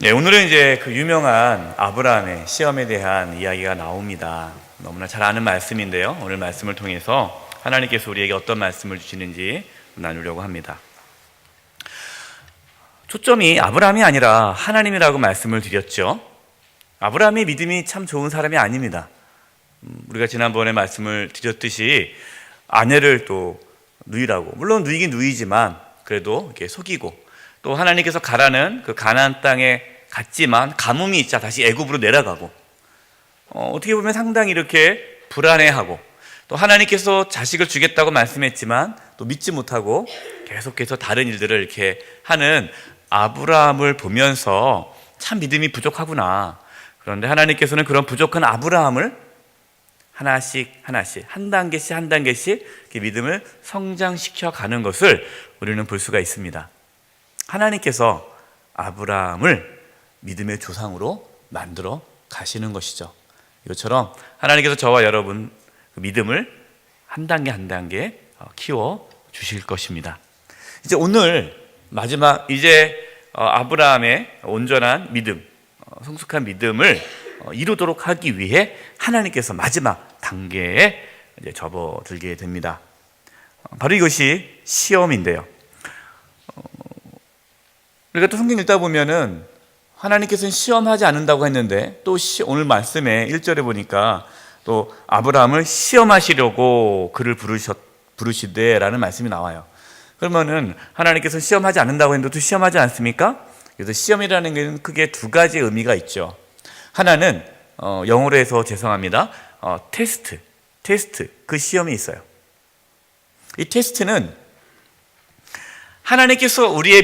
네, 오늘은 이제 그 유명한 아브라함의 시험에 대한 이야기가 나옵니다. 너무나 잘 아는 말씀인데요. 오늘 말씀을 통해서 하나님께서 우리에게 어떤 말씀을 주시는지 나누려고 합니다. 초점이 아브라함이 아니라 하나님이라고 말씀을 드렸죠. 아브라함이 믿음이 참 좋은 사람이 아닙니다. 우리가 지난번에 말씀을 드렸듯이 아내를 또 누이라고, 물론 누이긴 누이지만 그래도 이렇게 속이고, 또 하나님께서 가라는 그 가나안 땅에 갔지만 가뭄이 있자 다시 애굽으로 내려가고, 어떻게 보면 상당히 이렇게 불안해하고, 또 하나님께서 자식을 주겠다고 말씀했지만 또 믿지 못하고 계속해서 다른 일들을 이렇게 하는 아브라함을 보면서 참 믿음이 부족하구나. 그런데 하나님께서는 그런 부족한 아브라함을 하나씩 한 단계씩 이렇게 믿음을 성장시켜 가는 것을 우리는 볼 수가 있습니다. 하나님께서 아브라함을 믿음의 조상으로 만들어 가시는 것이죠. 이것처럼 하나님께서 저와 여러분 그 믿음을 한 단계 키워 주실 것입니다. 이제 오늘 마지막 아브라함의 온전한 믿음, 성숙한 믿음을 이루도록 하기 위해 하나님께서 마지막 단계에 이제 접어들게 됩니다. 바로 이것이 시험인데요. 우리가 또 성경 읽다 보면은 하나님께서는 시험하지 않는다고 했는데 또 오늘 말씀에 1절에 보니까 또 아브라함을 시험하시려고 그를 부르시되 라는 말씀이 나와요. 그러면은 하나님께서는 시험하지 않는다고 했는데 또 시험하지 않습니까? 그래서 시험이라는 게 크게 두 가지 의미가 있죠. 하나는 영어로 해서 죄송합니다. 테스트 그 시험이 있어요. 이 테스트는 하나님께서 우리의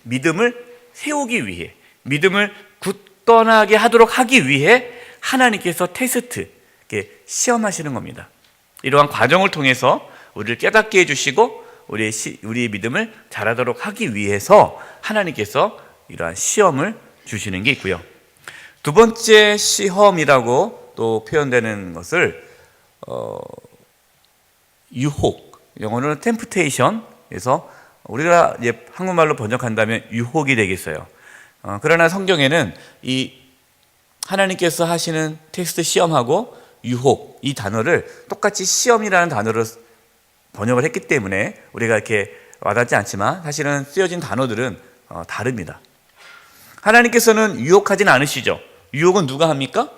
믿음을 세우기 위해, 믿음을 굳건하게 하도록 하기 위해 하나님께서 시험하시는 겁니다. 이러한 과정을 통해서 우리를 깨닫게 해주시고 우리의 믿음을 잘하도록 하기 위해서 하나님께서 이러한 시험을 주시는 게 있고요. 두 번째 시험이라고 또 표현되는 것을 유혹, 영어로는 temptation에서 우리가 이제 한국말로 번역한다면 유혹이 되겠어요. 그러나 성경에는 이 하나님께서 하시는 테스트 시험하고 유혹 이 단어를 똑같이 시험이라는 단어로 번역을 했기 때문에 우리가 이렇게 와닿지 않지만 사실은 쓰여진 단어들은 다릅니다. 하나님께서는 유혹하진 않으시죠. 유혹은 누가 합니까?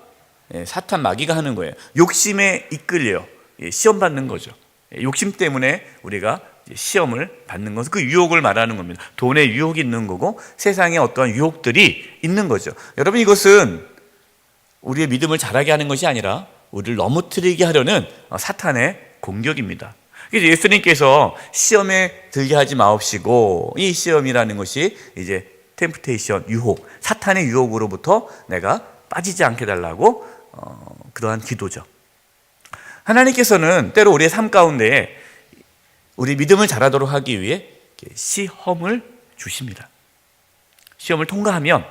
사탄 마귀가 하는 거예요. 욕심에 이끌려 시험 받는 거죠. 욕심 때문에 우리가 시험을 받는 것은 그 유혹을 말하는 겁니다. 돈에 유혹이 있는 거고 세상에 어떠한 유혹들이 있는 거죠. 여러분, 이것은 우리의 믿음을 자라게 하는 것이 아니라 우리를 넘어뜨리게 하려는 사탄의 공격입니다. 그래서 예수님께서 시험에 들게 하지 마옵시고, 이 시험이라는 것이 이제 템프테이션, 유혹, 사탄의 유혹으로부터 내가 빠지지 않게 달라고 그러한 기도죠. 하나님께서는 때로 우리의 삶 가운데 우리 믿음을 자라도록 하기 위해 시험을 주십니다. 시험을 통과하면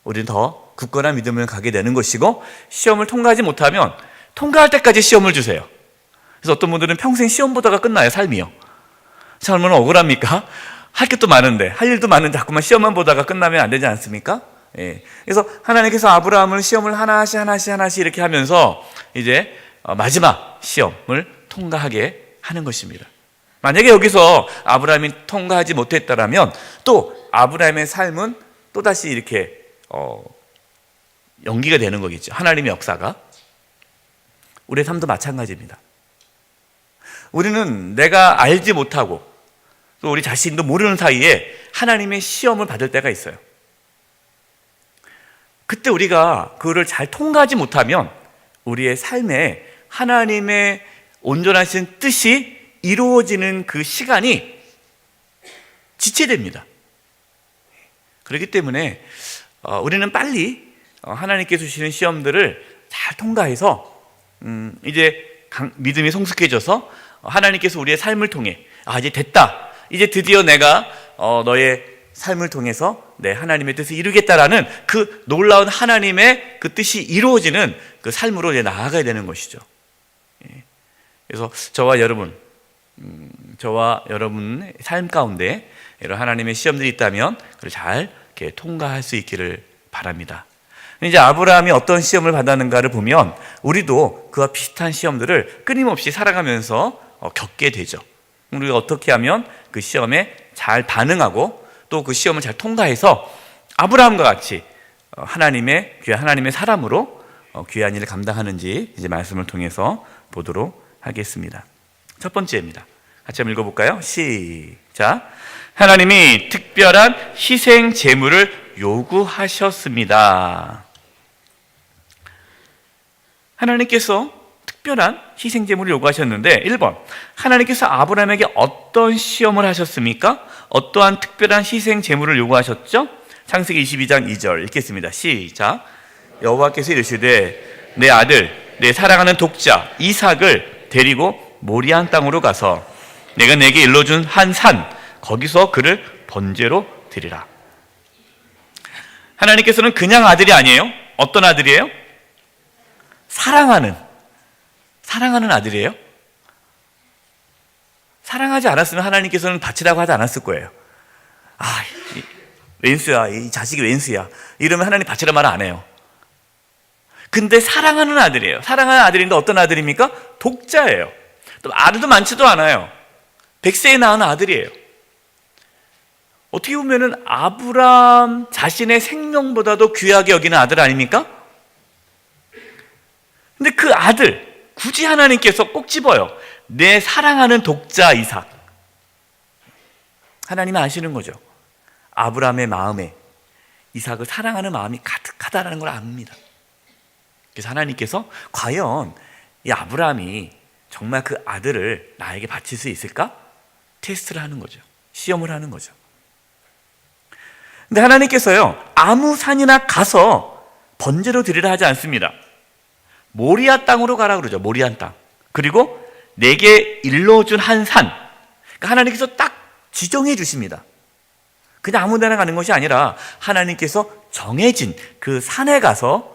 우리는 더 굳건한 믿음을 가게 되는 것이고, 시험을 통과하지 못하면 통과할 때까지 시험을 주세요. 그래서 어떤 분들은 평생 시험 보다가 끝나요, 삶이요. 참 얼마나 억울합니까? 할 것도 많은데, 할 일도 많은데 자꾸만 시험만 보다가 끝나면 안 되지 않습니까? 예. 그래서 하나님께서 아브라함을 시험을 하나씩 이렇게 하면서 이제 마지막 시험을 통과하게 하는 것입니다. 만약에 여기서 아브라함이 통과하지 못했다라면 또 아브라함의 삶은 또다시 이렇게 연기가 되는 거겠죠. 하나님의 역사가. 우리의 삶도 마찬가지입니다. 우리는 내가 알지 못하고 또 우리 자신도 모르는 사이에 하나님의 시험을 받을 때가 있어요. 그때 우리가 그거를 잘 통과하지 못하면 우리의 삶에 하나님의 온전하신 뜻이 이루어지는 그 시간이 지체됩니다. 그렇기 때문에 우리는 빨리 하나님께서 주시는 시험들을 잘 통과해서 이제 믿음이 성숙해져서 하나님께서 우리의 삶을 통해 이제 됐다, 이제 드디어 내가 너의 삶을 통해서 내 하나님의 뜻을 이루겠다라는 그 놀라운 하나님의 그 뜻이 이루어지는 그 삶으로 이제 나아가야 되는 것이죠. 그래서 저와 여러분의 삶 가운데 이런 하나님의 시험들이 있다면 그걸 잘 이렇게 통과할 수 있기를 바랍니다. 이제 아브라함이 어떤 시험을 받았는가를 보면 우리도 그와 비슷한 시험들을 끊임없이 살아가면서 겪게 되죠. 우리가 어떻게 하면 그 시험에 잘 반응하고 또 그 시험을 잘 통과해서 아브라함과 같이 하나님의 사람으로 귀한 일을 감당하는지 이제 말씀을 통해서 보도록 하겠습니다. 첫 번째입니다. 같이 한번 읽어볼까요? 시작. 하나님이 특별한 희생 제물을 요구하셨습니다. 하나님께서 특별한 희생 제물을 요구하셨는데 1번, 하나님께서 아브라함에게 어떤 시험을 하셨습니까? 어떠한 특별한 희생 제물을 요구하셨죠? 창세기 22장 2절 읽겠습니다. 시작. 여호와께서 이르시되 내 아들 내 사랑하는 독자 이삭을 데리고 모리안 땅으로 가서 내가 내게 일러준 한 산 거기서 그를 번제로 드리라. 하나님께서는 그냥 아들이 아니에요. 어떤 아들이에요? 사랑하는 아들이에요. 사랑하지 않았으면 하나님께서는 바치라고 하지 않았을 거예요. 왼수야, 이 자식이 왼수야 이러면 하나님 바치라 말 안 해요. 근데 사랑하는 아들이에요. 사랑하는 아들인데 어떤 아들입니까? 독자예요. 또 아들도 많지도 않아요. 100세에 낳은 아들이에요. 어떻게 보면은 아브라함 자신의 생명보다도 귀하게 여기는 아들 아닙니까? 근데 그 아들 굳이 하나님께서 꼭 집어요. 내 사랑하는 독자 이삭. 하나님은 아시는 거죠. 아브라함의 마음에 이삭을 사랑하는 마음이 가득하다는 걸 압니다. 그래서 하나님께서 과연 이 아브라함이 정말 그 아들을 나에게 바칠 수 있을까? 테스트를 하는 거죠. 시험을 하는 거죠. 근데 하나님께서요, 아무 산이나 가서 번제로 드리라 하지 않습니다. 모리아 땅으로 가라 그러죠. 모리안 땅. 그리고 내게 일러준 한 산. 그러니까 하나님께서 딱 지정해 주십니다. 그냥 아무 데나 가는 것이 아니라 하나님께서 정해진 그 산에 가서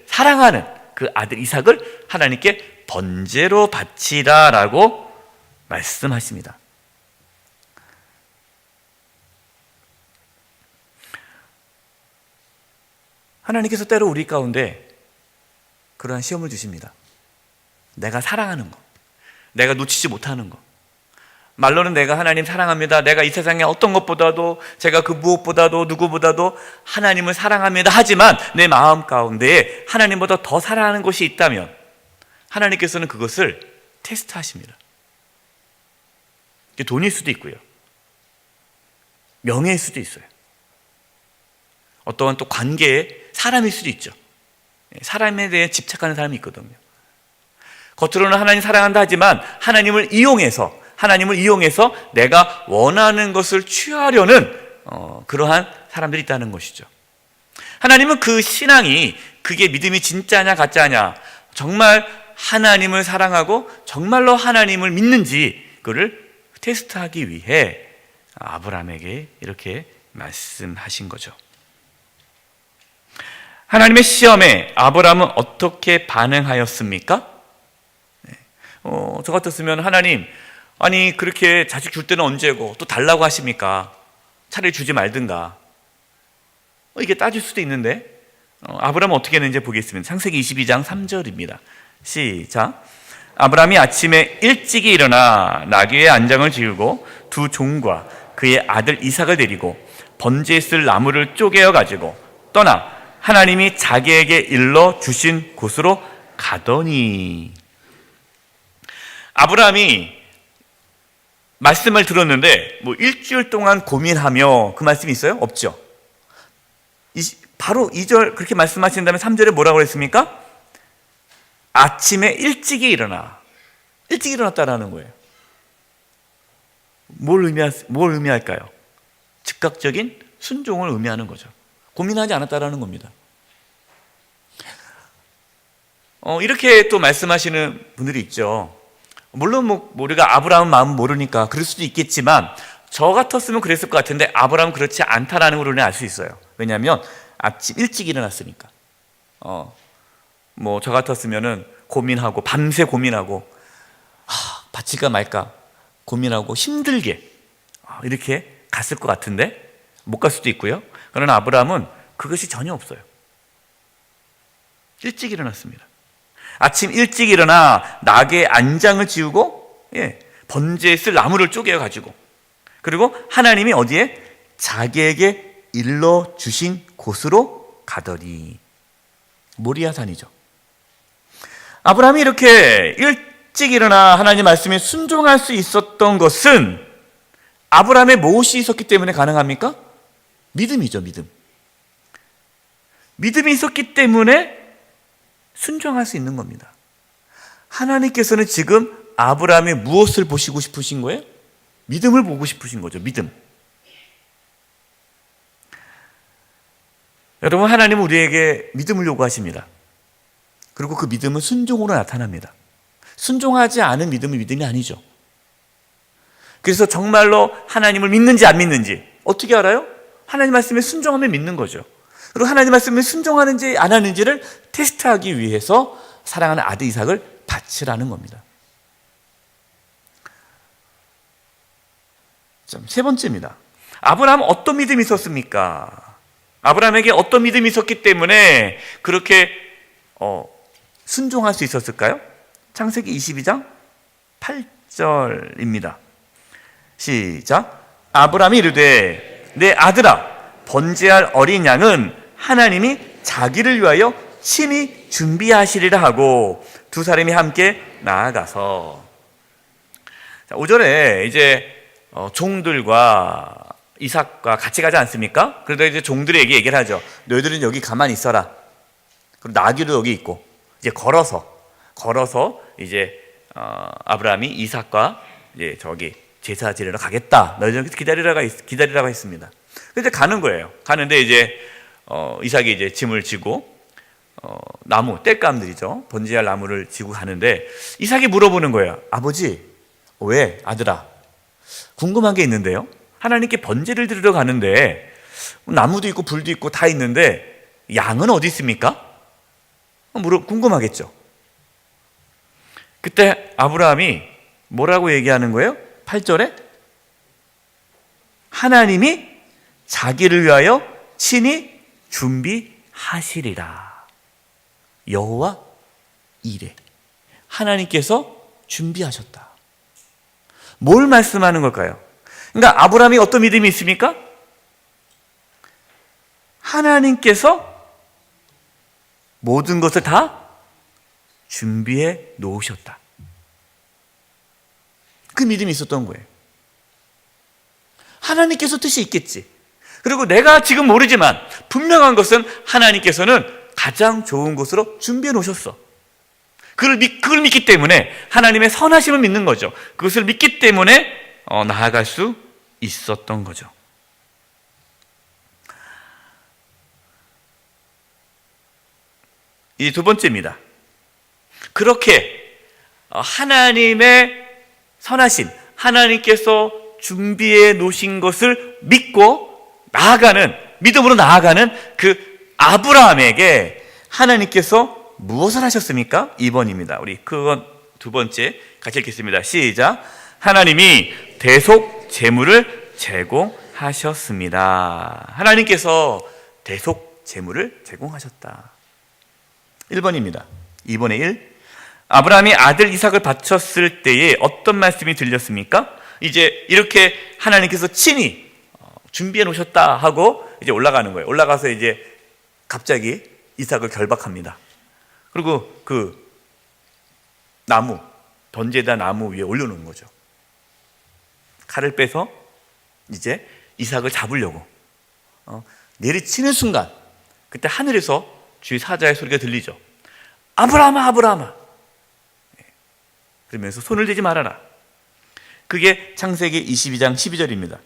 사랑하는 그 아들 이삭을 하나님께 번제로 바치라라고 말씀하십니다. 하나님께서 때로 우리 가운데 그러한 시험을 주십니다. 내가 사랑하는 거, 내가 놓치지 못하는 거. 말로는 내가 하나님 사랑합니다. 내가 이 세상에 어떤 것보다도 제가 그 무엇보다도 누구보다도 하나님을 사랑합니다. 하지만 내 마음 가운데에 하나님보다 더 사랑하는 것이 있다면 하나님께서는 그것을 테스트하십니다. 돈일 수도 있고요. 명예일 수도 있어요. 어떠한 또 관계의 사람일 수도 있죠. 사람에 대해 집착하는 사람이 있거든요. 겉으로는 하나님 사랑한다 하지만 하나님을 이용해서 내가 원하는 것을 취하려는 그러한 사람들이 있다는 것이죠. 하나님은 그 신앙이 그게 믿음이 진짜냐 가짜냐, 정말 하나님을 사랑하고 정말로 하나님을 믿는지 그를 테스트하기 위해 아브라함에게 이렇게 말씀하신 거죠. 하나님의 시험에 아브라함은 어떻게 반응하였습니까? 저 같았으면 하나님, 아니 그렇게 자식 줄 때는 언제고 또 달라고 하십니까? 차라리 주지 말든가. 이게 따질 수도 있는데 아브라함은 어떻게 했는지 보겠습니다. 창세기 22장 3절입니다. 시작. 아브라함이 아침에 일찍이 일어나 나귀의 안장을 지우고 두 종과 그의 아들 이삭을 데리고 번제에 쓸 나무를 쪼개어 가지고 떠나 하나님이 자기에게 일러 주신 곳으로 가더니. 아브라함이 말씀을 들었는데 일주일 동안 고민하며 그 말씀이 있어요? 없죠. 바로 2절 그렇게 말씀하신 다음에 3절에 뭐라고 했습니까? 아침에 일찍이 일어났다라는 거예요. 뭘 의미할까요? 즉각적인 순종을 의미하는 거죠. 고민하지 않았다라는 겁니다. 이렇게 또 말씀하시는 분들이 있죠. 물론 우리가 아브라함 마음 모르니까 그럴 수도 있겠지만 저 같았으면 그랬을 것 같은데 아브라함은 그렇지 않다라는 걸 우리는 알 수 있어요. 왜냐하면 아침 일찍 일어났으니까. 저 같았으면은 고민하고 밤새 고민하고 바칠까 말까 고민하고 힘들게 이렇게 갔을 것 같은데 못 갈 수도 있고요. 그러나 아브라함은 그것이 전혀 없어요. 일찍 일어났습니다. 아침 일찍 일어나 낙의 안장을 지우고 번제에 쓸 나무를 쪼개어 가지고, 그리고 하나님이 어디에 자기에게 일러 주신 곳으로 가더니, 모리아산이죠. 아브라함이 이렇게 일찍 일어나 하나님 말씀에 순종할 수 있었던 것은 아브라함의 무엇이 있었기 때문에 가능합니까? 믿음이죠, 믿음. 믿음이 있었기 때문에 순종할 수 있는 겁니다. 하나님께서는 지금 아브라함의 무엇을 보시고 싶으신 거예요? 믿음을 보고 싶으신 거죠, 믿음. 여러분, 하나님은 우리에게 믿음을 요구하십니다. 그리고 그 믿음은 순종으로 나타납니다. 순종하지 않은 믿음은 믿음이 아니죠. 그래서 정말로 하나님을 믿는지 안 믿는지 어떻게 알아요? 하나님 말씀에 순종하면 믿는 거죠. 그리고 하나님 말씀에 순종하는지 안 하는지를 테스트하기 위해서 사랑하는 아들 이삭을 바치라는 겁니다. 세 번째입니다. 아브라함은 어떤 믿음이 있었습니까? 아브라함에게 어떤 믿음이 있었기 때문에 그렇게 순종할 수 있었을까요? 창세기 22장 8절입니다. 시작. 아브라함이 이르되 내 아들아, 번제할 어린 양은 하나님이 자기를 위하여 친히 준비하시리라 하고 두 사람이 함께 나아가서, 5절에 이제 종들과 이삭과 같이 가지 않습니까? 그러다 이제 종들에게 얘기를 하죠. 너희들은 여기 가만히 있어라. 그리고 나귀도 여기 있고, 이제 걸어서 이제 아브라함이 이삭과 이제 저기 제사 지내러 가겠다. 너희들 기다리라고 했습니다. 그래서 가는 거예요. 가는데 이제 이삭이 이제 짐을 지고 나무, 땔감들이죠. 번제할 나무를 지고 가는데 이삭이 물어보는 거예요. 아버지, 왜 아들아? 궁금한 게 있는데요. 하나님께 번제를 드리러 가는데 나무도 있고 불도 있고 다 있는데 양은 어디 있습니까? 궁금하겠죠. 그때 아브라함이 뭐라고 얘기하는 거예요? 8절에 하나님이 자기를 위하여 친히 준비하시리라. 여호와 이레. 하나님께서 준비하셨다. 뭘 말씀하는 걸까요? 그러니까 아브라함이 어떤 믿음이 있습니까? 하나님께서 모든 것을 다 준비해 놓으셨다. 그 믿음이 있었던 거예요. 하나님께서 뜻이 있겠지. 그리고 내가 지금 모르지만 분명한 것은 하나님께서는 가장 좋은 곳으로 준비해 놓으셨어. 그걸 믿기 때문에 하나님의 선하심을 믿는 거죠. 그것을 믿기 때문에 나아갈 수 있었던 거죠. 이 두 번째입니다. 그렇게 하나님의 선하심, 하나님께서 준비해 놓으신 것을 믿고 나아가는, 믿음으로 나아가는 그 아브라함에게 하나님께서 무엇을 하셨습니까? 2번입니다. 우리 그건 두 번째 같이 읽겠습니다. 시작. 하나님이 대속 제물을 제공하셨습니다. 하나님께서 대속 제물을 제공하셨다. 1번입니다. 2번의 1. 아브라함이 아들 이삭을 바쳤을 때에 어떤 말씀이 들렸습니까? 이제 이렇게 하나님께서 친히 준비해 놓으셨다 하고 이제 올라가는 거예요. 올라가서 이제 갑자기 이삭을 결박합니다. 그리고 그 나무, 번제다 나무 위에 올려놓은 거죠. 칼을 빼서 이제 이삭을 잡으려고 내리치는 순간, 그때 하늘에서 주의 사자의 소리가 들리죠. 아브라함아, 아브라함아. 그러면서 손을 대지 말아라. 그게 창세기 22장 12절입니다.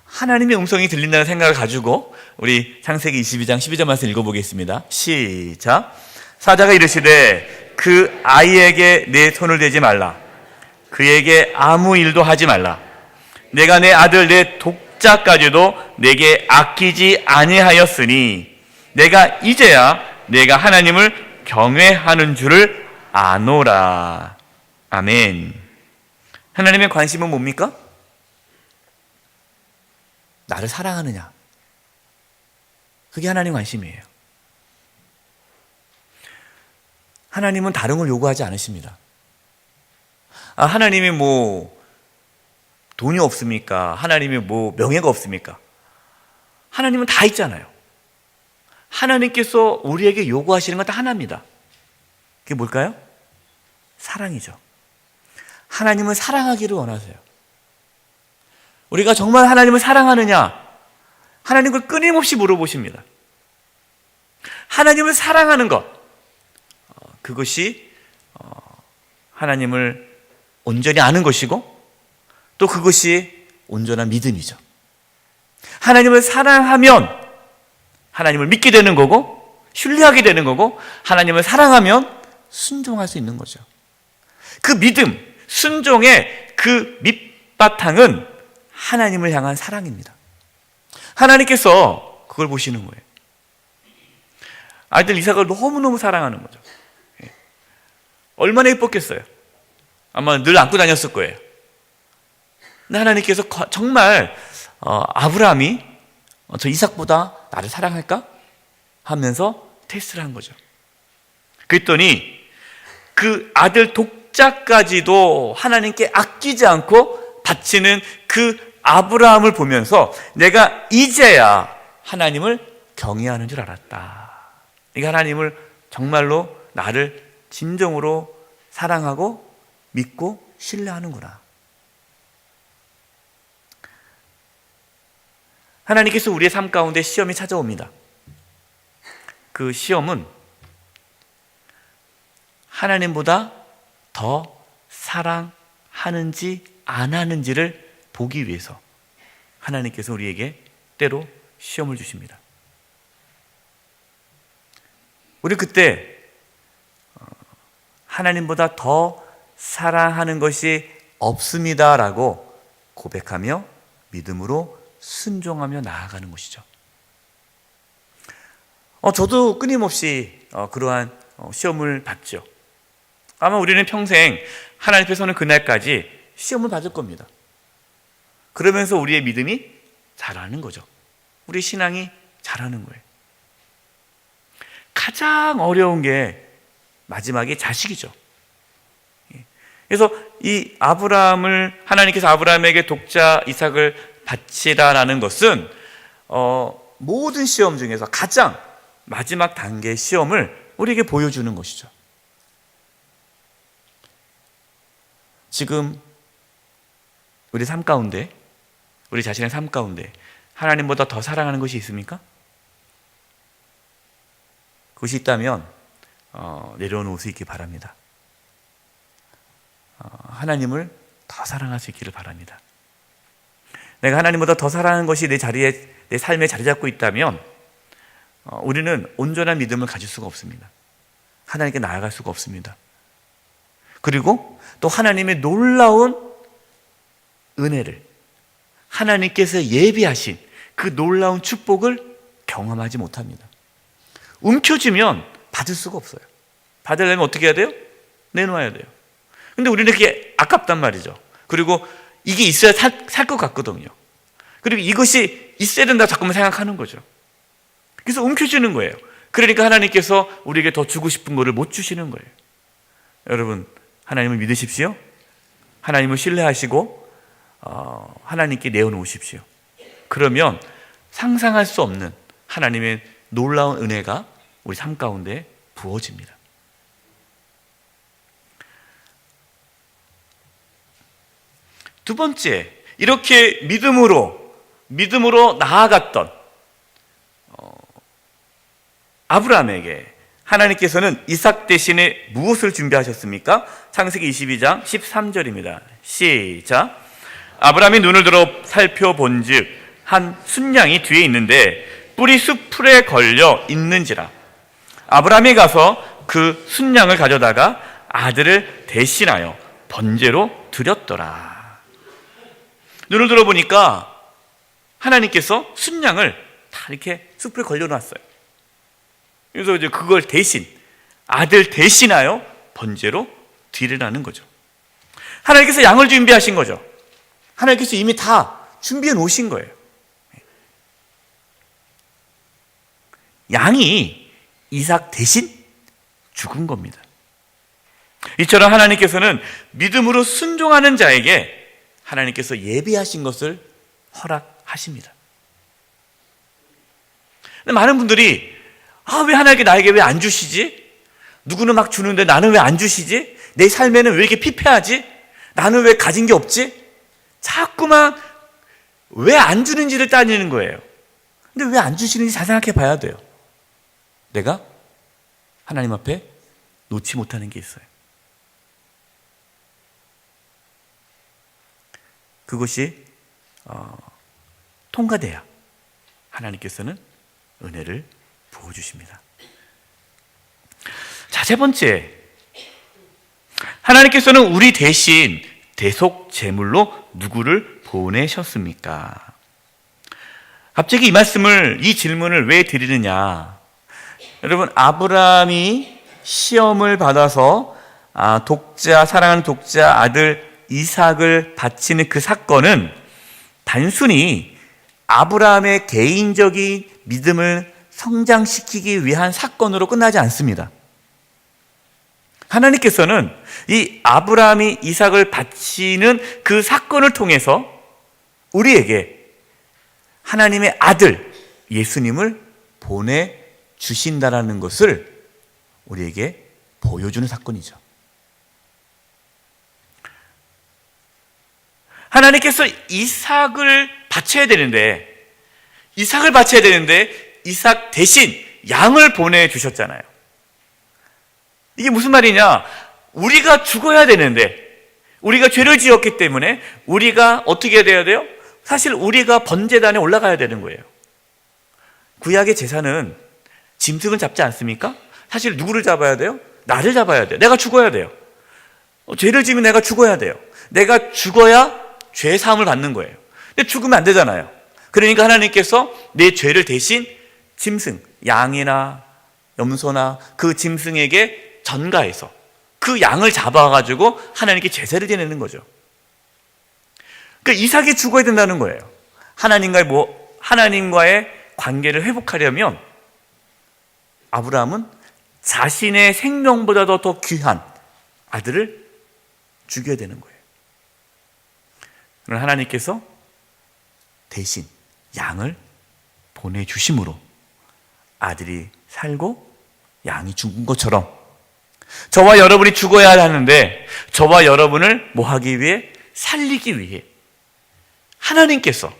하나님의 음성이 들린다는 생각을 가지고 우리 창세기 22장 12절 말씀 읽어보겠습니다. 시작. 사자가 이르시되 그 아이에게 내 손을 대지 말라. 그에게 아무 일도 하지 말라. 내가 내 아들 내 독자까지도 내게 아끼지 아니하였으니 내가 이제야 내가 하나님을 경외하는 줄을 아노라. 아멘. 하나님의 관심은 뭡니까? 나를 사랑하느냐? 그게 하나님 관심이에요. 하나님은 다른 걸 요구하지 않으십니다. 하나님이 돈이 없습니까? 하나님이 명예가 없습니까? 하나님은 다 있잖아요. 하나님께서 우리에게 요구하시는 건 다 하나입니다. 그게 뭘까요? 사랑이죠. 하나님은 사랑하기를 원하세요. 우리가 정말 하나님을 사랑하느냐? 하나님을 끊임없이 물어보십니다. 하나님을 사랑하는 것, 그것이 하나님을 온전히 아는 것이고 또 그것이 온전한 믿음이죠. 하나님을 사랑하면 하나님을 믿게 되는 거고 신뢰하게 되는 거고, 하나님을 사랑하면 순종할 수 있는 거죠. 그 믿음, 순종의 그 밑바탕은 하나님을 향한 사랑입니다. 하나님께서 그걸 보시는 거예요. 아이들 이삭을 너무너무 사랑하는 거죠. 얼마나 예뻤겠어요. 아마 늘 안고 다녔을 거예요. 근데 하나님께서 정말 아브라함이 저 이삭보다 나를 사랑할까? 하면서 테스트를 한 거죠. 그랬더니 그 아들 독자까지도 하나님께 아끼지 않고 바치는 그 아브라함을 보면서 내가 이제야 하나님을 경외하는 줄 알았다. 이게 하나님을 정말로 나를 진정으로 사랑하고 믿고 신뢰하는구나. 하나님께서 우리의 삶 가운데 시험이 찾아옵니다. 그 시험은 하나님보다 더 사랑하는지 안 하는지를 보기 위해서 하나님께서 우리에게 때로 시험을 주십니다. 우리 그때 하나님보다 더 사랑하는 것이 없습니다라고 고백하며 믿음으로 순종하며 나아가는 것이죠. 저도 끊임없이 그러한 시험을 받죠. 아마 우리는 평생 하나님 앞에 서는 그날까지 시험을 받을 겁니다. 그러면서 우리의 믿음이 자라는 거죠. 우리 신앙이 자라는 거예요. 가장 어려운 게 마지막에 자식이죠. 그래서 이 아브라함을 하나님께서 아브라함에게 독자 이삭을 바치라라는 것은 모든 시험 중에서 가장 마지막 단계의 시험을 우리에게 보여주는 것이죠. 지금 우리 삶 가운데, 우리 자신의 삶 가운데 하나님보다 더 사랑하는 것이 있습니까? 그것이 있다면 내려놓을 수 있기 바랍니다. 하나님을 더 사랑할 수 있기를 바랍니다. 내가 하나님보다 더 사랑하는 것이 내 삶에 자리 잡고 있다면 우리는 온전한 믿음을 가질 수가 없습니다. 하나님께 나아갈 수가 없습니다. 그리고 또 하나님의 놀라운 은혜를, 하나님께서 예비하신 그 놀라운 축복을 경험하지 못합니다. 움켜쥐면 받을 수가 없어요. 받으려면 어떻게 해야 돼요? 내놓아야 돼요. 근데 우리는 그게 아깝단 말이죠. 그리고 이게 있어야 살 것 같거든요. 그리고 이것이 있어야 된다 자꾸만 생각하는 거죠. 그래서 움켜쥐는 거예요. 그러니까 하나님께서 우리에게 더 주고 싶은 거를 못 주시는 거예요. 여러분, 하나님을 믿으십시오. 하나님을 신뢰하시고 하나님께 내어놓으십시오. 그러면 상상할 수 없는 하나님의 놀라운 은혜가 우리 삶 가운데 부어집니다. 두 번째, 이렇게 믿음으로 나아갔던 아브라함에게 하나님께서는 이삭 대신에 무엇을 준비하셨습니까? 창세기 22장 13절입니다. 시작. 아브라함이 눈을 들어 살펴본 즉 한 순양이 뒤에 있는데 뿔이 숲풀에 걸려 있는지라. 아브라함이 가서 그 순양을 가져다가 아들을 대신하여 번제로 드렸더라. 눈을 들어보니까 하나님께서 순양을 다 이렇게 숲에 걸려놨어요. 그래서 이제 그걸 대신, 아들 대신하여 번제로 드리라는 거죠. 하나님께서 양을 준비하신 거죠. 하나님께서 이미 다 준비해 놓으신 거예요. 양이 이삭 대신 죽은 겁니다. 이처럼 하나님께서는 믿음으로 순종하는 자에게 하나님께서 예비하신 것을 허락하십니다. 근데 많은 분들이 왜 하나님께 나에게 왜 안 주시지? 누구는 막 주는데 나는 왜 안 주시지? 내 삶에는 왜 이렇게 피폐하지? 나는 왜 가진 게 없지? 자꾸만 왜 안 주는지를 따지는 거예요. 근데 왜 안 주시는지 잘 생각해 봐야 돼요. 내가 하나님 앞에 놓지 못하는 게 있어요. 그것이 통과돼야 하나님께서는 은혜를 부어주십니다. 자, 세 번째, 하나님께서는 우리 대신 대속 제물로 누구를 보내셨습니까? 갑자기 이 질문을 왜 드리느냐? 여러분, 아브라함이 시험을 받아서 사랑하는 독자 아들 이삭을 바치는 그 사건은 단순히 아브라함의 개인적인 믿음을 성장시키기 위한 사건으로 끝나지 않습니다. 하나님께서는 이 아브라함이 이삭을 바치는 그 사건을 통해서 우리에게 하나님의 아들 예수님을 보내주신다라는 것을 우리에게 보여주는 사건이죠. 하나님께서 이삭을 바쳐야 되는데 이삭 대신 양을 보내주셨잖아요. 이게 무슨 말이냐? 우리가 죽어야 되는데, 우리가 죄를 지었기 때문에 우리가 어떻게 돼야 돼요? 사실 우리가 번제단에 올라가야 되는 거예요. 구약의 제사는 짐승을 잡지 않습니까? 사실 누구를 잡아야 돼요? 나를 잡아야 돼요. 내가 죽어야 돼요. 죄를 지으면 내가 죽어야 돼요. 내가 죽어야 죄 사함을 받는 거예요. 근데 죽으면 안 되잖아요. 그러니까 하나님께서 내 죄를 대신 짐승, 양이나 염소나 그 짐승에게 전가해서 그 양을 잡아가지고 하나님께 제사를 지내는 거죠. 그러니까 이삭이 죽어야 된다는 거예요. 하나님과의 관계를 회복하려면 아브라함은 자신의 생명보다도 더 귀한 아들을 죽여야 되는 거예요. 그러나 하나님께서 대신 양을 보내주심으로 아들이 살고 양이 죽은 것처럼 저와 여러분이 죽어야 하는데 저와 여러분을 뭐 하기 위해? 살리기 위해 하나님께서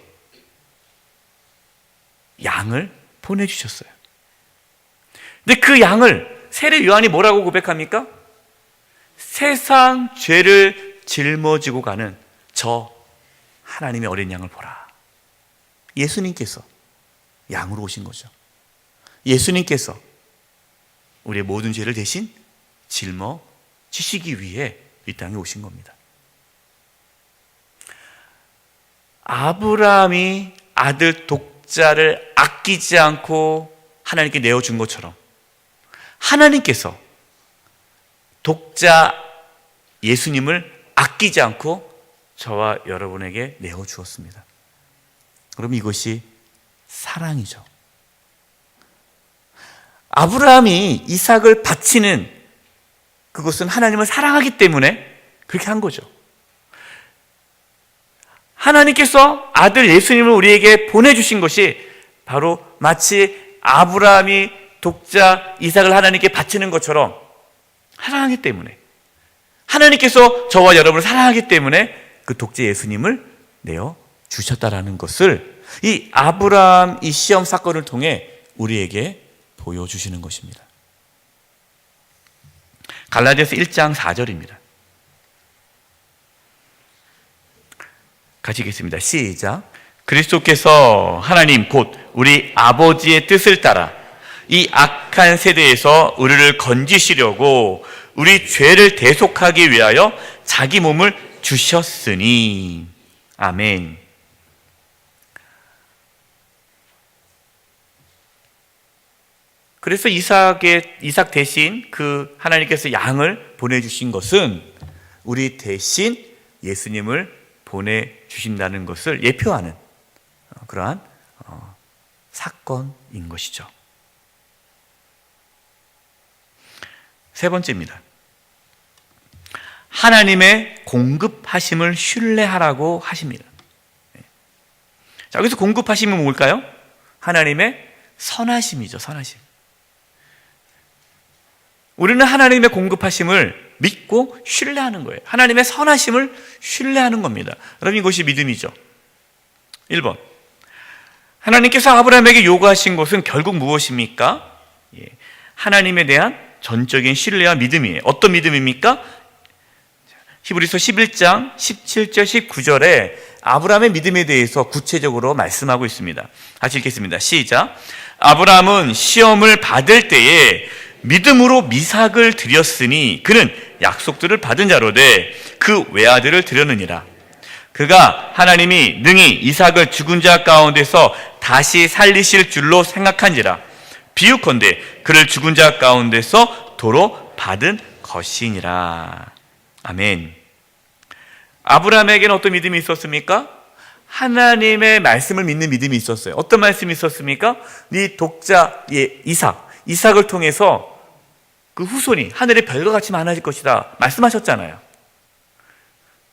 양을 보내주셨어요. 근데 그 양을 세례 요한이 뭐라고 고백합니까? 세상 죄를 짊어지고 가는 저 하나님의 어린 양을 보라. 예수님께서 양으로 오신 거죠. 예수님께서 우리의 모든 죄를 대신 짊어지시기 위해 이 땅에 오신 겁니다. 아브라함이 아들 독자를 아끼지 않고 하나님께 내어준 것처럼 하나님께서 독자 예수님을 아끼지 않고 저와 여러분에게 내어주었습니다. 그럼 이것이 사랑이죠. 아브라함이 이삭을 바치는 그것은 하나님을 사랑하기 때문에 그렇게 한 거죠. 하나님께서 아들 예수님을 우리에게 보내주신 것이 바로 마치 아브라함이 독자 이삭을 하나님께 바치는 것처럼 사랑하기 때문에, 하나님께서 저와 여러분을 사랑하기 때문에 그 독자 예수님을 내어 주셨다라는 것을 이 아브라함 이 시험 사건을 통해 우리에게 보여주시는 것입니다. 갈라디아서 1장 4절입니다. 같이 읽겠습니다. 시작. 그리스도께서 하나님 곧 우리 아버지의 뜻을 따라 이 악한 세대에서 우리를 건지시려고 우리 죄를 대속하기 위하여 자기 몸을 주셨으니. 아멘. 그래서 이삭 대신 그 하나님께서 양을 보내주신 것은 우리 대신 예수님을 보내주신다는 것을 예표하는 그러한 사건인 것이죠. 세 번째입니다. 하나님의 공급하심을 신뢰하라고 하십니다. 자, 여기서 공급하심은 뭘까요? 하나님의 선하심이죠. 선하심. 우리는 하나님의 공급하심을 믿고 신뢰하는 거예요. 하나님의 선하심을 신뢰하는 겁니다. 여러분, 이것이 믿음이죠. 1번, 하나님께서 아브라함에게 요구하신 것은 결국 무엇입니까? 하나님에 대한 전적인 신뢰와 믿음이에요. 어떤 믿음입니까? 히브리서 11장 17절 19절에 아브라함의 믿음에 대해서 구체적으로 말씀하고 있습니다. 같이 읽겠습니다. 시작. 아브라함은 시험을 받을 때에 믿음으로 미삭을 드렸으니 그는 약속들을 받은 자로 돼 그 외아들을 드렸느니라. 그가 하나님이 능히 이삭을 죽은 자 가운데서 다시 살리실 줄로 생각한지라. 비유컨대 그를 죽은 자 가운데서 도로 받은 것이니라. 아멘. 아브라함에게는 어떤 믿음이 있었습니까? 하나님의 말씀을 믿는 믿음이 있었어요. 어떤 말씀이 있었습니까? 네 독자 이삭을 통해서 그 후손이 하늘의 별과 같이 많아질 것이다 말씀하셨잖아요.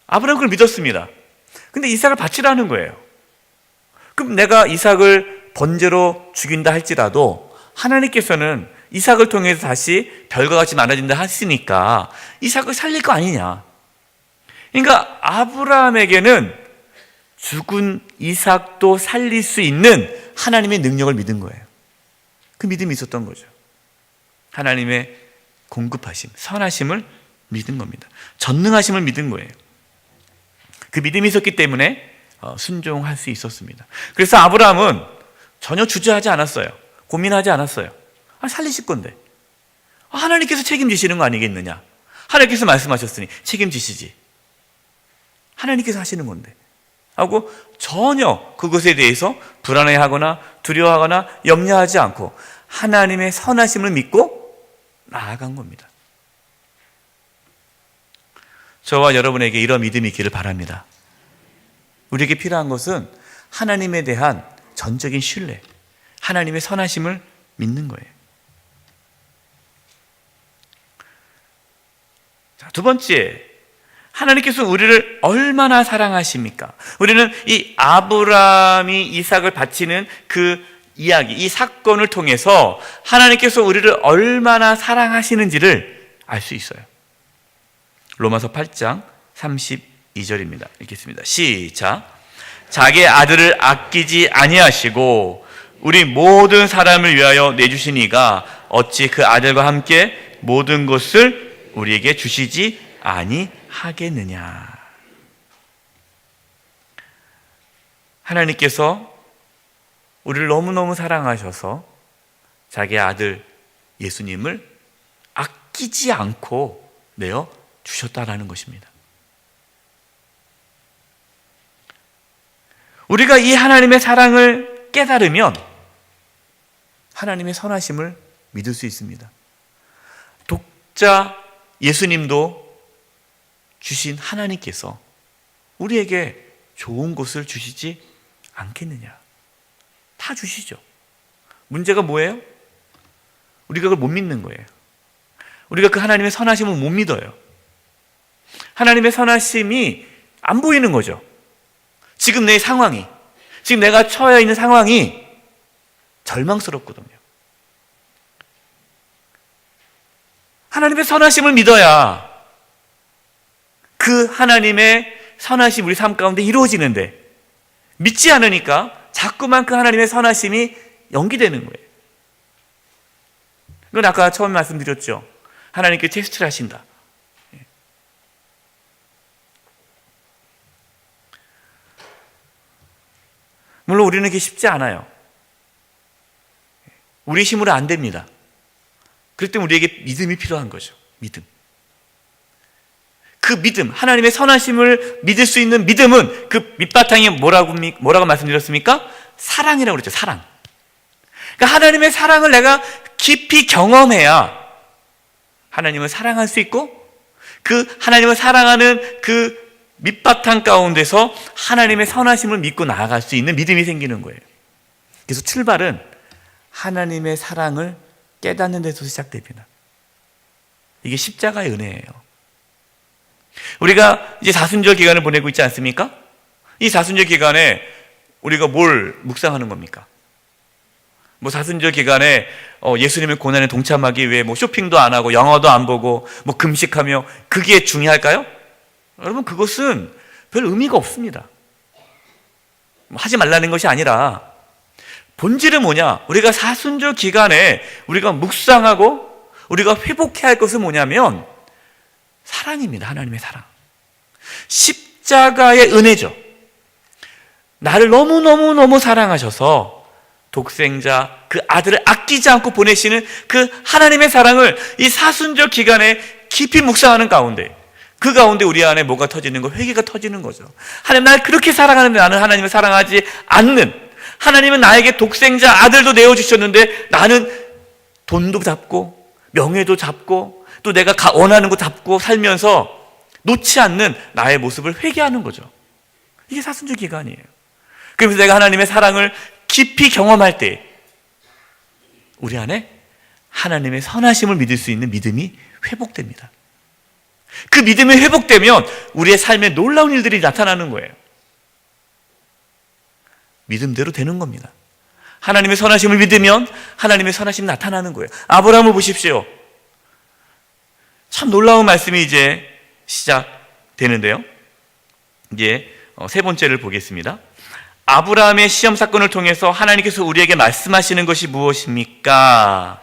아브라함은 그걸 믿었습니다. 근데 이삭을 바치라는 거예요. 그럼 내가 이삭을 번제로 죽인다 할지라도 하나님께서는 이삭을 통해서 다시 별과 같이 많아진다 하시니까 이삭을 살릴 거 아니냐. 그러니까 아브라함에게는 죽은 이삭도 살릴 수 있는 하나님의 능력을 믿은 거예요. 그 믿음이 있었던 거죠. 하나님의 공급하심, 선하심을 믿은 겁니다. 전능하심을 믿은 거예요. 그 믿음이 있었기 때문에 순종할 수 있었습니다. 그래서 아브라함은 전혀 주저하지 않았어요. 고민하지 않았어요. 살리실 건데 하나님께서 책임지시는 거 아니겠느냐. 하나님께서 말씀하셨으니 책임지시지. 하나님께서 하시는 건데 하고 전혀 그것에 대해서 불안해하거나 두려워하거나 염려하지 않고 하나님의 선하심을 믿고 나아간 겁니다. 저와 여러분에게 이런 믿음이 있기를 바랍니다. 우리에게 필요한 것은 하나님에 대한 전적인 신뢰, 하나님의 선하심을 믿는 거예요. 자, 두 번째, 하나님께서 우리를 얼마나 사랑하십니까? 우리는 이 아브라함이 이삭을 바치는 그 이야기, 이 사건을 통해서 하나님께서 우리를 얼마나 사랑하시는지를 알 수 있어요. 로마서 8장 32절입니다. 읽겠습니다. 시작. 자기 아들을 아끼지 아니하시고 우리 모든 사람을 위하여 내주신 이가 어찌 그 아들과 함께 모든 것을 우리에게 주시지 아니하겠느냐. 하나님께서 우리를 너무너무 사랑하셔서 자기 아들 예수님을 아끼지 않고 내어 주셨다라는 것입니다. 우리가 이 하나님의 사랑을 깨달으면 하나님의 선하심을 믿을 수 있습니다. 독자 예수님도 주신 하나님께서 우리에게 좋은 것을 주시지 않겠느냐. 다 주시죠. 문제가 뭐예요? 우리가 그걸 못 믿는 거예요. 우리가 그 하나님의 선하심을 못 믿어요. 하나님의 선하심이 안 보이는 거죠. 지금 내 상황이, 지금 내가 처해 있는 상황이 절망스럽거든요. 하나님의 선하심을 믿어야 그 하나님의 선하심 우리 삶 가운데 이루어지는데 믿지 않으니까 자꾸만 그 하나님의 선하심이 연기되는 거예요. 그건 아까 처음 말씀드렸죠. 하나님께 테스트를 하신다. 물론 우리는 그게 쉽지 않아요. 우리 힘으로 안 됩니다. 그렇기 때문에 우리에게 믿음이 필요한 거죠. 믿음. 그 믿음, 하나님의 선하심을 믿을 수 있는 믿음은 그 밑바탕이 뭐라고 말씀드렸습니까? 사랑이라고 그랬죠. 사랑. 그러니까 하나님의 사랑을 내가 깊이 경험해야 하나님을 사랑할 수 있고 그 하나님을 사랑하는 그 밑바탕 가운데서 하나님의 선하심을 믿고 나아갈 수 있는 믿음이 생기는 거예요. 그래서 출발은 하나님의 사랑을 깨닫는 데서 시작됩니다. 이게 십자가의 은혜예요. 우리가 이제 사순절 기간을 보내고 있지 않습니까? 이 사순절 기간에 우리가 뭘 묵상하는 겁니까? 뭐 사순절 기간에 예수님의 고난에 동참하기 위해 뭐 쇼핑도 안 하고 영화도 안 보고 뭐 금식하며 그게 중요할까요? 여러분, 그것은 별 의미가 없습니다. 하지 말라는 것이 아니라 본질은 뭐냐? 우리가 사순절 기간에 우리가 묵상하고 우리가 회복해야 할 것은 뭐냐면 사랑입니다. 하나님의 사랑. 십자가의 은혜죠. 나를 너무너무너무 사랑하셔서 독생자 그 아들을 아끼지 않고 보내시는 그 하나님의 사랑을 이 사순절 기간에 깊이 묵상하는 가운데, 그 가운데 우리 안에 뭐가 터지는 거? 회개가 터지는 거죠. 하나님, 나를 그렇게 사랑하는데 나는 하나님을 사랑하지 않는, 하나님은 나에게 독생자 아들도 내어주셨는데 나는 돈도 잡고 명예도 잡고 또 내가 원하는 거 잡고 살면서 놓지 않는 나의 모습을 회개하는 거죠. 이게 사순절 기간이에요. 그러면서 내가 하나님의 사랑을 깊이 경험할 때 우리 안에 하나님의 선하심을 믿을 수 있는 믿음이 회복됩니다. 그 믿음이 회복되면 우리의 삶에 놀라운 일들이 나타나는 거예요. 믿음대로 되는 겁니다. 하나님의 선하심을 믿으면 하나님의 선하심이 나타나는 거예요. 아브라함을 보십시오. 참 놀라운 말씀이 이제 시작되는데요. 이제 세 번째를 보겠습니다. 아브라함의 시험 사건을 통해서 하나님께서 우리에게 말씀하시는 것이 무엇입니까?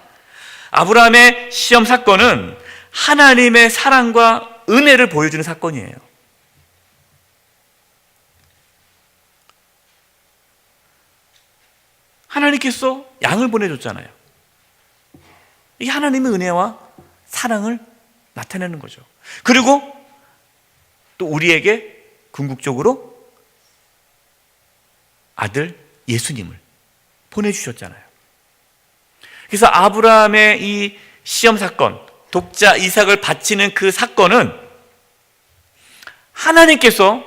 아브라함의 시험 사건은 하나님의 사랑과 은혜를 보여주는 사건이에요. 하나님께서 양을 보내줬잖아요. 이게 하나님의 은혜와 사랑을 나타내는 거죠. 그리고 또 우리에게 궁극적으로 아들 예수님을 보내주셨잖아요. 그래서 아브라함의 이 시험 사건, 독자 이삭을 바치는 그 사건은 하나님께서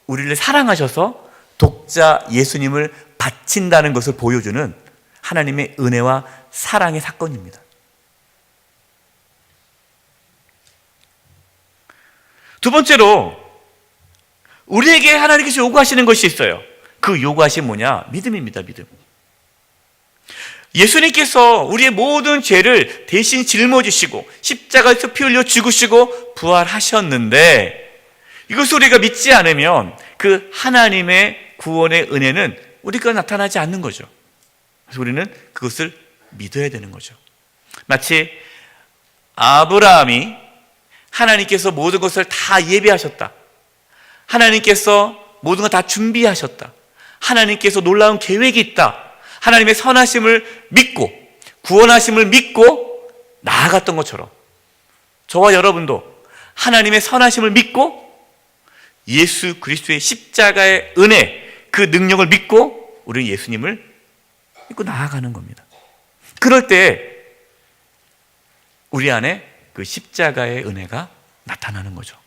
우리를 사랑하셔서 독자 예수님을 바친다는 것을 보여주는 하나님의 은혜와 사랑의 사건입니다. 두 번째로 우리에게 하나님께서 요구하시는 것이 있어요. 그 요구하신 뭐냐? 믿음입니다. 믿음. 예수님께서 우리의 모든 죄를 대신 짊어지시고 십자가에서 피 흘려 죽으시고 부활하셨는데 이것을 우리가 믿지 않으면 그 하나님의 구원의 은혜는 우리가 나타나지 않는 거죠. 그래서 우리는 그것을 믿어야 되는 거죠. 마치 아브라함이 하나님께서 모든 것을 다 예비하셨다. 하나님께서 모든 걸 다 준비하셨다. 하나님께서 놀라운 계획이 있다. 하나님의 선하심을 믿고 구원하심을 믿고 나아갔던 것처럼 저와 여러분도 하나님의 선하심을 믿고 예수 그리스도의 십자가의 은혜, 그 능력을 믿고 우리는 예수님을 믿고 나아가는 겁니다. 그럴 때 우리 안에 그 십자가의 은혜가 나타나는 거죠.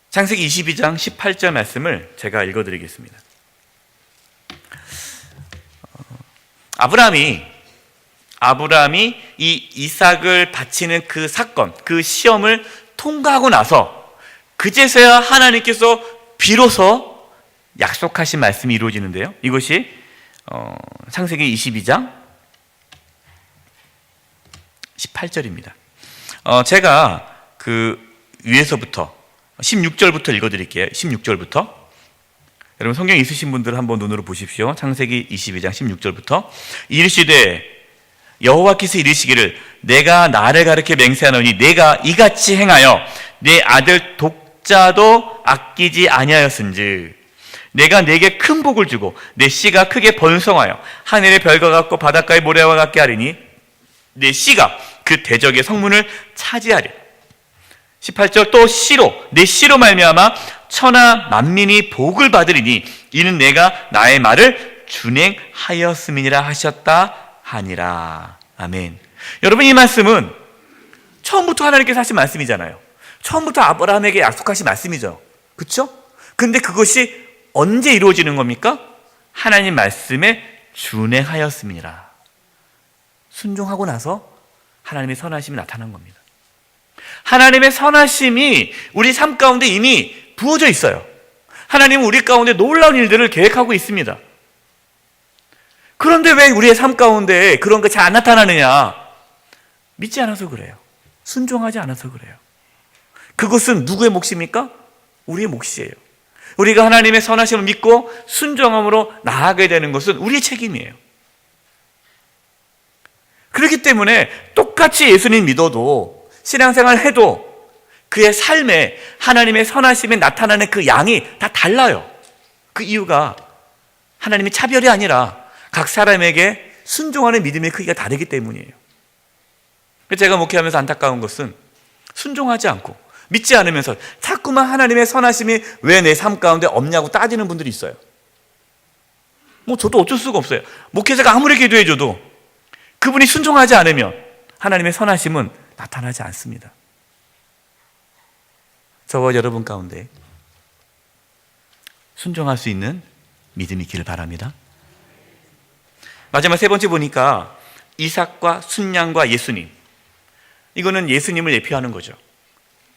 창세기 22장 18절 말씀을 제가 읽어드리겠습니다. 아브라함이 이 이삭을 바치는 그 사건, 그 시험을 통과하고 나서 그제서야 하나님께서 비로소 약속하신 말씀이 이루어지는데요. 이것이 창세기 22장 18절입니다. 제가 그 위에서부터 16절부터 읽어드릴게요. 16절부터. 여러분 성경 있으신 분들 한번 눈으로 보십시오. 창세기 22장 16절부터. 이르시되 여호와께서 이르시기를 내가 나를 가리켜 맹세하노니 내가 이같이 행하여 내 아들 독자도 아끼지 아니하였은즉 내가 내게 큰 복을 주고 내 씨가 크게 번성하여 하늘의 별과 같고 바닷가의 모래와 같게 하리니 내 씨가 그 대적의 성문을 차지하리. 18절 또 씨로 내 씨로 말미암아 천하 만민이 복을 받으리니 이는 내가 나의 말을 준행하였음이니라 하셨다 하니라. 아멘. 여러분 이 말씀은 처음부터 하나님께서 하신 말씀이잖아요. 처음부터 아브라함에게 약속하신 말씀이죠. 그렇죠? 근데 그것이 언제 이루어지는 겁니까? 하나님 말씀에 준행하였음이니라. 순종하고 나서 하나님의 선하심이 나타난 겁니다. 하나님의 선하심이 우리 삶 가운데 이미 부어져 있어요. 하나님은 우리 가운데 놀라운 일들을 계획하고 있습니다. 그런데 왜 우리의 삶 가운데 그런 게 잘 안 나타나느냐? 믿지 않아서 그래요. 순종하지 않아서 그래요. 그것은 누구의 몫입니까? 우리의 몫이에요. 우리가 하나님의 선하심을 믿고 순종함으로 나아가게 되는 것은 우리의 책임이에요. 그렇기 때문에 똑같이 예수님 믿어도 신앙생활 해도 그의 삶에 하나님의 선하심이 나타나는 그 양이 다 달라요. 그 이유가 하나님의 차별이 아니라 각 사람에게 순종하는 믿음의 크기가 다르기 때문이에요. 제가 목회하면서 안타까운 것은 순종하지 않고 믿지 않으면서 자꾸만 하나님의 선하심이 왜 내 삶 가운데 없냐고 따지는 분들이 있어요. 저도 어쩔 수가 없어요. 목회자가 아무리 기도해줘도 그분이 순종하지 않으면 하나님의 선하심은 나타나지 않습니다. 저와 여러분 가운데 순종할 수 있는 믿음이 있기를 바랍니다. 마지막 세 번째 보니까 이삭과 순양과 예수님. 이거는 예수님을 예표하는 거죠.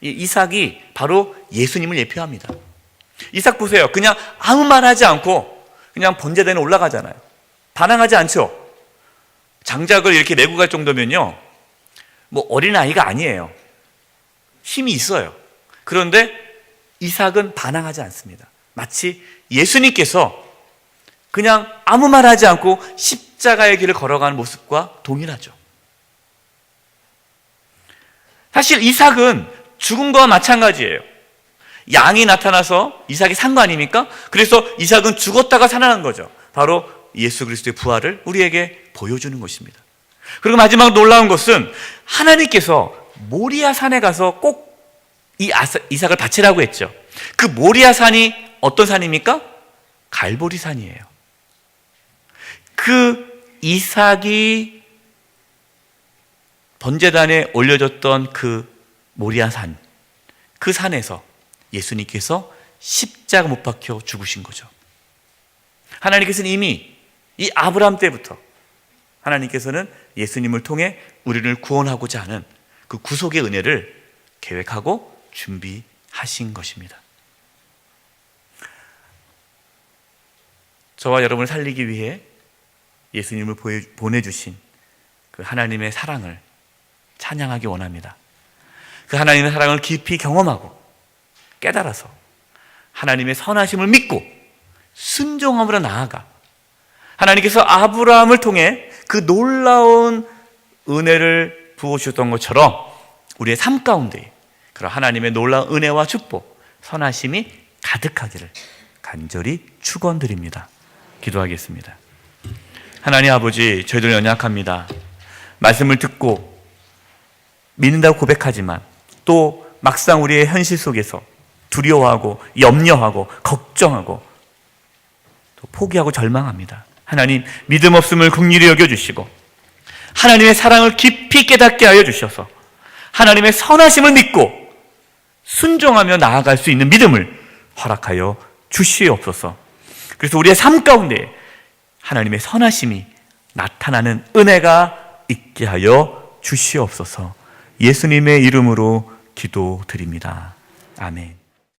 이삭이 바로 예수님을 예표합니다. 이삭 보세요. 그냥 아무 말 하지 않고 그냥 번제단에 올라가잖아요. 반항하지 않죠. 장작을 이렇게 메고 갈 정도면요, 어린아이가 아니에요. 힘이 있어요. 그런데 이삭은 반항하지 않습니다. 마치 예수님께서 그냥 아무 말 하지 않고 십자가의 길을 걸어가는 모습과 동일하죠. 사실 이삭은 죽음과 마찬가지예요. 양이 나타나서 이삭이 산 거 아닙니까? 그래서 이삭은 죽었다가 살아난 거죠. 바로 예수 그리스도의 부활을 우리에게 보여주는 것입니다. 그리고 마지막 놀라운 것은 하나님께서 모리아 산에 가서 꼭 이 이삭을 바치라고 했죠. 그 모리아 산이 어떤 산입니까? 갈보리 산이에요. 그 이삭이 번제단에 올려졌던 그 모리아 산, 그 산에서 예수님께서 십자가 못 박혀 죽으신 거죠. 하나님께서는 이미 이 아브라함 때부터 하나님께서는 예수님을 통해 우리를 구원하고자 하는 그 구속의 은혜를 계획하고 준비하신 것입니다. 저와 여러분을 살리기 위해 예수님을 보내주신 그 하나님의 사랑을 찬양하기 원합니다. 그 하나님의 사랑을 깊이 경험하고 깨달아서 하나님의 선하심을 믿고 순종함으로 나아가 하나님께서 아브라함을 통해 그 놀라운 은혜를 부어주셨던 것처럼 우리의 삶 가운데 그런 하나님의 놀라운 은혜와 축복, 선하심이 가득하기를 간절히 축원드립니다. 기도하겠습니다. 하나님 아버지, 저희들 연약합니다. 말씀을 듣고 믿는다고 고백하지만 또 막상 우리의 현실 속에서 두려워하고 염려하고 걱정하고 또 포기하고 절망합니다. 하나님, 믿음 없음을 긍휼히 여겨주시고 하나님의 사랑을 깊이 깨닫게 하여 주셔서 하나님의 선하심을 믿고 순종하며 나아갈 수 있는 믿음을 허락하여 주시옵소서. 그래서 우리의 삶 가운데 하나님의 선하심이 나타나는 은혜가 있게 하여 주시옵소서. 예수님의 이름으로 기도드립니다. 아멘.